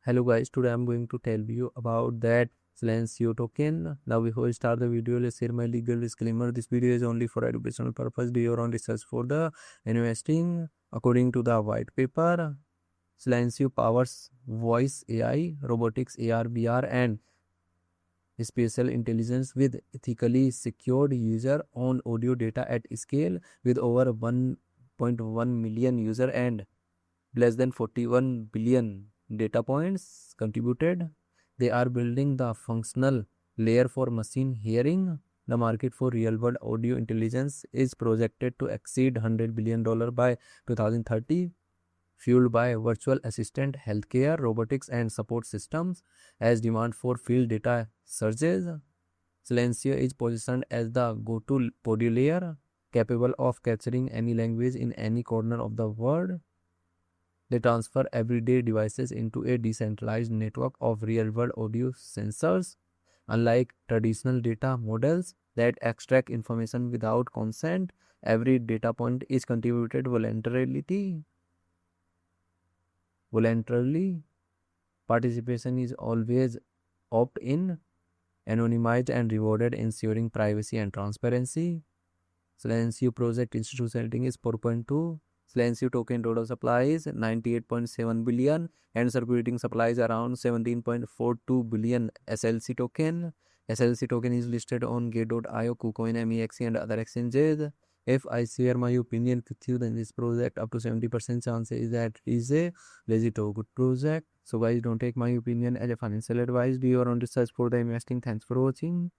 Hello guys, today I'm going to tell you about that Silencio token. Now before we start the video, let's share my legal disclaimer. This video is only for educational purpose. Do your own research for the investing. According to the white paper, Silencio powers voice AI, robotics, AR, VR and spatial intelligence with ethically secured user-owned audio data at scale with over 1.1 million user and less than 41 billion data points contributed. They are building the functional layer for machine hearing. The market for real-world audio intelligence is projected to exceed $100 billion by 2030, fueled by virtual assistant, healthcare, robotics, and support systems. As demand for field data surges, Silencio is positioned as the go-to audio layer, capable of capturing any language in any corner of the world. They transfer everyday devices into a decentralized network of real-world audio sensors. Unlike traditional data models that extract information without consent, every data point is contributed voluntarily. Participation is always opt-in, anonymized and rewarded, ensuring privacy and transparency. Silencio project institutional rating is 4.2. Silencio token total supply is 98.7 billion and circulating supply is around 17.42 billion SLC token. SLC token is listed on Gate.io, KuCoin, MEXC and other exchanges. If I share my opinion with you, then this project up to 70% chance is that it is a legit or good project. So guys, don't take my opinion as a financial advice. Do your own research for the investing. Thanks for watching.